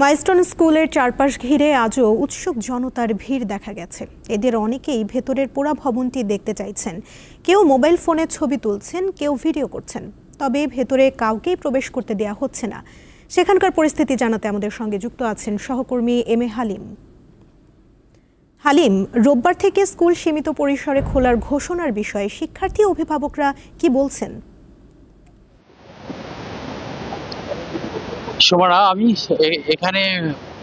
Milestone স্কুলের চারপাশ ঘিরে আজও উৎসুক জনতার ভিড় দেখা গেছে। এদের অনেকেই ভেতরের পোড়া ভবনটি দেখতে চাইছেন। কেউ মোবাইল ফোনে ছবি তুলছেন, কেউ ভিডিও করছেন। তবে ভেতরে কাউকেই প্রবেশ করতে দেয়া হচ্ছে না। সেখানকার পরিস্থিতি জানাতে আমাদের সঙ্গে যুক্ত আছেন সহকর্মী এম এ হালিম। হালিম, রোববার থেকে স্কুল সীমিত পরিসরে খোলার ঘোষণার বিষয়ে শিক্ষার্থী অভিভাবকরা কি বলছেন? সুমনা, আমি এখানে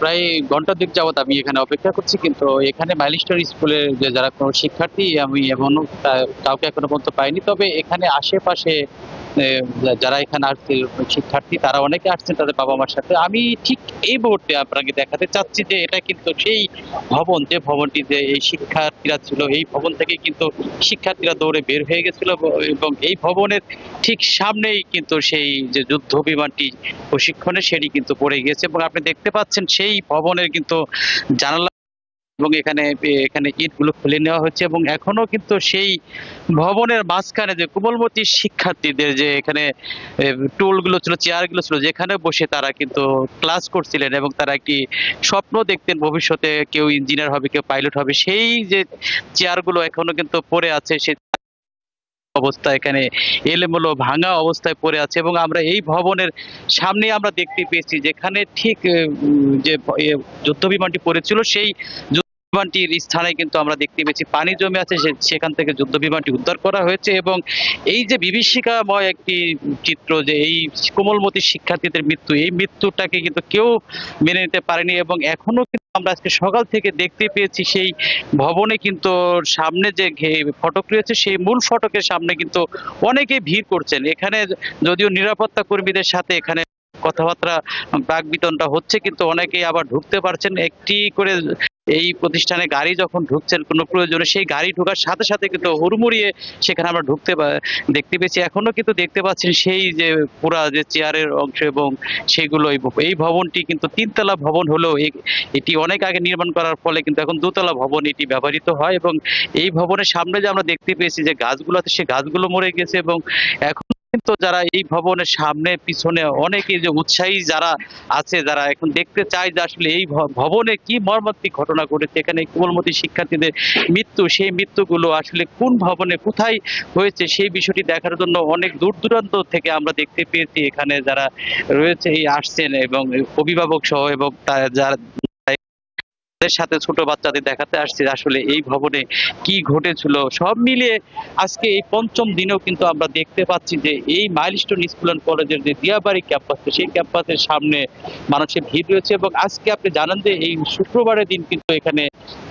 প্রায় ঘন্টা দুই যাবত আমি এখানে অপেক্ষা করছি, কিন্তু এখানে মাইলস্টোন স্কুলের যে যারা কোনো শিক্ষার্থী আমি এমনও কাউকে এখনো পর্যন্ত পাইনি। তবে এখানে আশেপাশে যারা এখানে আসছে শিক্ষার্থী, তারা অনেকে আসছেন তাদের বাবা মার সাথে। আমি ঠিক এই মুহূর্তে আপনাকে দেখাতে চাচ্ছি যে এটা কিন্তু সেই ভবন, যে ভবনটি যে এই শিক্ষার্থীরা ছিল, এই ভবন থেকে কিন্তু শিক্ষার্থীরা দৌড়ে বের হয়ে গেছিল এবং এই ভবনের ঠিক সামনেই কিন্তু সেই যে যুদ্ধ বিমানটি প্রশিক্ষণে সেটি কিন্তু পড়ে গিয়েছে এবং আপনি দেখতে পাচ্ছেন সেই ভবনের কিন্তু জানালা এবং এখানে এখানে ইটগুলো খুলে নেওয়া হচ্ছে এবং এখনো কিন্তু সেই ভবনের মাঝখানে যে কোমলমতি শিক্ষার্থীদের যে এখানে টুলগুলো ছিল, চেয়ারগুলো ছিল, যেখানে বসে তারা কিন্তু ক্লাস করছিলেন এবং তারা একটি স্বপ্ন দেখতেন ভবিষ্যতে কেউ ইঞ্জিনিয়ার হবে, কেউ পাইলট হবে, সেই যে চেয়ারগুলো এখনো কিন্তু পড়ে আছে। সে অবস্থা এখানে এলোমেলো ভাঙা অবস্থায় পড়ে আছে এবং আমরা এই ভবনের সামনে আমরা দেখতে পেয়েছি যেখানে ঠিক যে যুদ্ধ বিমানটি পড়েছিল সেই বিমানটির স্থানে কিন্তু আমরা দেখতে পেয়েছি পানি জমে আছে। সেখান থেকে যুদ্ধ বিমানটি উদ্ধার করা হয়েছে এবং এই যে বিভীষিকাময় একটি চিত্র, যে এই কোমলমতি শিক্ষার্থীদের মৃত্যু, এই মৃত্যুটাকে কিন্তু কেউ মেনে নিতে পারেনি এবং এখনো কিন্তু আমরা আজকে সকাল থেকে দেখতে পেয়েছি সেই ভবনে কিন্তু সামনে যে ফটক রয়েছে সেই মূল ফটকের সামনে কিন্তু অনেকে ভিড় করছেন। এখানে যদিও নিরাপত্তা কর্মীদের সাথে এখানে কথাবার্তা বাক বিতণ্ডা হচ্ছে, কিন্তু অনেকেই আবার ঢুকতে পারছেন। একটি করে এই প্রতিষ্ঠানে গাড়ি যখন ঢুকছেন কোনো প্রয়োজনে, সেই গাড়ি ঢোকার সাথে সাথে কিন্তু হুড়মুড়িয়ে সেখানে আমরা দেখতে পেয়েছি। এখনো কিন্তু দেখতে পাচ্ছেন সেই যে পুরা যে চেয়ারের অংশ এবং সেগুলো এই ভবনটি কিন্তু তিনতলা ভবন হলেও এটি অনেক আগে নির্মাণ করার ফলে কিন্তু এখন দোতলা ভবন এটি ব্যবহৃত হয় এবং এই ভবনের সামনে যে আমরা দেখতে পেয়েছি যে গাছগুলো আছে, সেই গাছগুলো মরে গেছে এবং এখন কিন্তু যারা এই ভবনের সামনে পিছনে অনেকে যে উৎসাহী যারা আছে, যারা এখন দেখতে চায় যে আসলে এই ভবনে কি মর্মান্তিক ঘটনা ঘটেছে, এখানে কোমলমতি শিক্ষার্থীদের মৃত্যু, সেই মৃত্যুগুলো আসলে কোন ভবনে কোথায় হয়েছে সেই বিষয়টি দেখার জন্য অনেক দূর দূরান্ত থেকে আমরা দেখতে পেয়েছি এখানে যারা রয়েছে এই আসছেন এবং অভিভাবক সহ এবং যারা সাথে ছোট বাচ্চাদের দেখাতে আসছে আসলে এই ভবনে কি ঘটেছিল। সব মিলিয়ে আজকে এই পঞ্চম দিনেও কিন্তু আমরা দেখতে পাচ্ছি যে এই মাইলস্টোন স্কুল অ্যান্ড কলেজের যে দিয়াবাড়ি ক্যাম্পাস, সেই ক্যাম্পাসের সামনে মানুষের ভিড় রয়েছে এবং আজকে আপনি জানেন যে এই শুক্রবারের দিন কিন্তু এখানে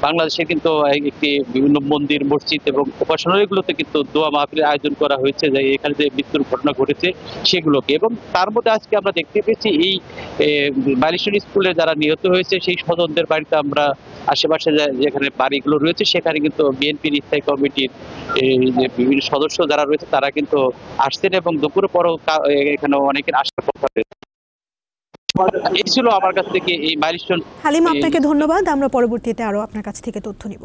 বাংলাদেশে কিন্তু একটি বিভিন্ন মন্দির, মসজিদ এবং উপাসনালয়গুলোতে কিন্তু দোয়া মাহফিলের আয়োজন করা হয়েছে, যে এখানে যে মৃত্যুর ঘটনা ঘটেছে সেগুলোকে। এবং তার মধ্যে আজকে আমরা দেখতে পেয়েছি এই মাইলস্টোন স্কুলে যারা নিহত হয়েছে সেই স্বজনদের বাড়িতে আমরা আশেপাশে যেখানে বাড়িগুলো রয়েছে সেখানে কিন্তু বিএনপির স্থায়ী কমিটির যে বিভিন্ন সদস্য যারা রয়েছে তারা কিন্তু আসছেন এবং দুপুরের পরও এখানে অনেকের আসার কথা রয়েছে। এই ছিল আমার কাছ থেকে এই মাইলস্টোন। হালিম, আপনাকে ধন্যবাদ। আমরা পরবর্তীতে আরো আপনার কাছ থেকে তথ্য নিব।